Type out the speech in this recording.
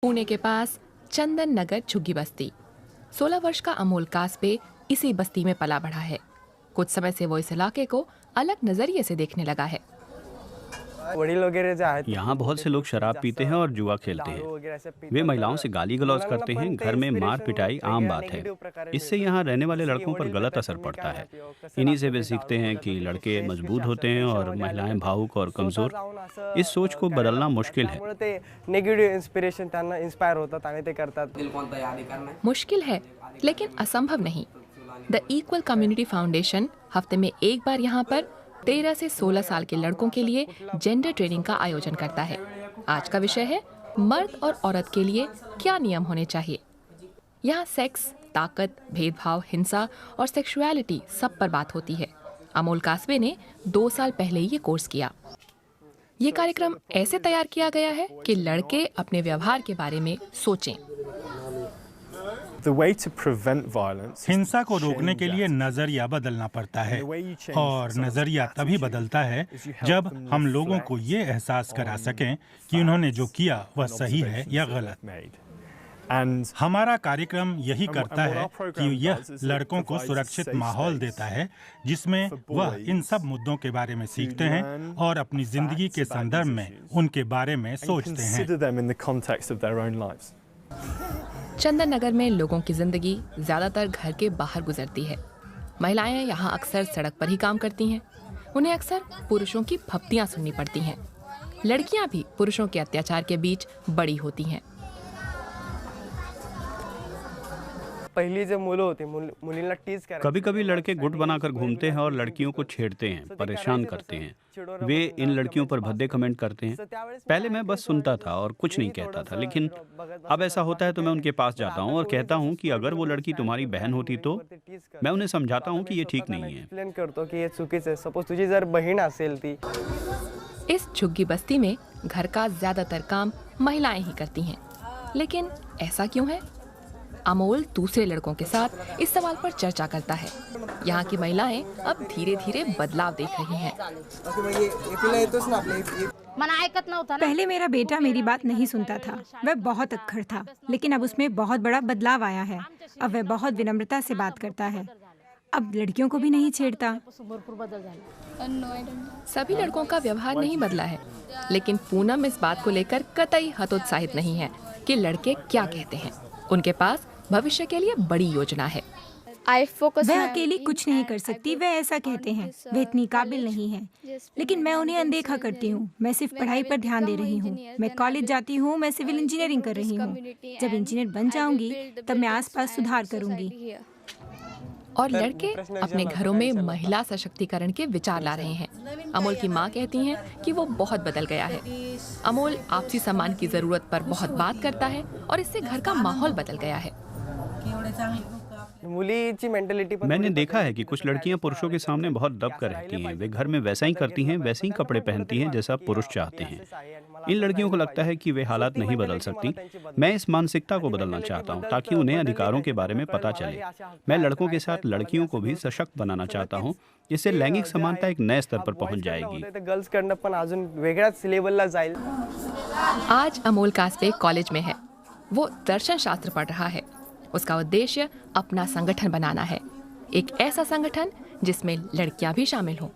पुणे के पास चंदन नगर झुग्गी बस्ती। 16 वर्ष का अमोल कास्बे इसी बस्ती में पला बढ़ा है। कुछ समय से वो इस इलाके को अलग नजरिए से देखने लगा है। यहाँ बहुत से लोग शराब पीते हैं और जुआ खेलते हैं। वे महिलाओं से गाली गलौज करते हैं। घर में मार पिटाई आम बात है। इससे यहाँ रहने वाले लड़कों पर गलत असर पड़ता है। इन्हीं से वे सीखते हैं कि लड़के मजबूत होते हैं और महिलाएं भावुक और कमजोर। इस सोच को बदलना मुश्किल है। मुश्किल है लेकिन असंभव नहीं। द इक्वल कम्युनिटी फाउंडेशन हफ्ते में एक बार यहाँ पर 13 से 16 साल के लड़कों के लिए जेंडर ट्रेनिंग का आयोजन करता है। आज का विषय है मर्द और औरत के लिए क्या नियम होने चाहिए। यहाँ सेक्स, ताकत, भेदभाव, हिंसा और सेक्सुअलिटी सब पर बात होती है। अमोल कास्बे ने 2 साल पहले ये कोर्स किया। ये कार्यक्रम ऐसे तैयार किया गया है कि लड़के अपने व्यवहार के बारे में सोचें। हिंसा को रोकने के लिए नजरिया बदलना पड़ता है और नजरिया तभी बदलता है जब हम लोगों को ये एहसास करा सकें कि उन्होंने जो किया वह सही है या गलत। हमारा कार्यक्रम यही करता है कि यह लड़कों को सुरक्षित माहौल देता है जिसमें वह इन सब मुद्दों के बारे में सीखते हैं और अपनी जिंदगी के संदर्भ में उनके बारे में सोचते हैं। चंदन नगर में लोगों की जिंदगी ज्यादातर घर के बाहर गुजरती है। महिलाएं यहाँ अक्सर सड़क पर ही काम करती हैं। उन्हें अक्सर पुरुषों की फप्तियां सुननी पड़ती हैं। लड़कियां भी पुरुषों के अत्याचार के बीच बड़ी होती हैं। कभी कभी लड़के गुट बनाकर घूमते हैं और लड़कियों को छेड़ते हैं, परेशान करते हैं। वे इन लड़कियों पर भद्दे कमेंट करते हैं। पहले मैं बस सुनता था और कुछ नहीं कहता था, लेकिन अब ऐसा होता है तो मैं उनके पास जाता हूँ और कहता हूँ कि अगर वो लड़की तुम्हारी बहन होती तो। मैं उन्हें समझाता हूँ कि ये ठीक नहीं है। इस झुग्गी बस्ती में घर का ज्यादातर काम महिलाएं ही करती हैं। लेकिन ऐसा क्यों है? अमोल दूसरे लड़कों के साथ इस सवाल पर चर्चा करता है। यहाँ की महिलाएं अब धीरे धीरे बदलाव देख रही हैं। पहले मेरा बेटा मेरी बात नहीं सुनता था। वह बहुत अक्खड़ था, लेकिन अब उसमें बहुत बड़ा बदलाव आया है। अब वह बहुत विनम्रता से बात करता है। अब लड़कियों को भी नहीं छेड़ता। सभी लड़कों का व्यवहार नहीं बदला है, लेकिन पूनम इस बात को लेकर कतई हतोत्साहित नहीं है कि लड़के क्या कहते हैं। उनके पास भविष्य के लिए बड़ी योजना है। वह अकेली कुछ नहीं कर सकती, वह ऐसा कहते हैं। वह इतनी काबिल नहीं है, लेकिन मैं उन्हें अनदेखा करती हूँ। मैं सिर्फ पढ़ाई पर ध्यान दे रही हूँ। मैं कॉलेज जाती हूँ, मैं सिविल इंजीनियरिंग कर रही हूँ। जब इंजीनियर बन जाऊंगी तब मैं आसपास सुधार करूंगी। और लड़के अपने घरों में महिला सशक्तिकरण के विचार ला रहे हैं। अमोल की माँ कहती हैं कि वो बहुत बदल गया है। अमोल आपसी सम्मान की जरूरत पर बहुत बात करता है और इससे घर का माहौल बदल गया है। मैंने देखा है कि कुछ लड़कियां पुरुषों के सामने बहुत दब कर रहती हैं। वे घर में वैसा ही करती हैं, वैसे ही कपड़े पहनती हैं जैसा पुरुष चाहते हैं। इन लड़कियों को लगता है कि वे हालात नहीं बदल सकती। मैं इस मानसिकता को बदलना चाहता हूं ताकि उन्हें अधिकारों के बारे में पता चले। मैं लड़कों के साथ लड़कियों को भी सशक्त बनाना चाहता हूं, जिससे लैंगिक समानता एक नए स्तर पर पहुंच जाएगी। आज अमोल कास्बे कॉलेज में है। वो दर्शन शास्त्र पढ़ रहा है। उसका उद्देश्य अपना संगठन बनाना है, एक ऐसा संगठन जिसमें लड़कियां भी शामिल हों।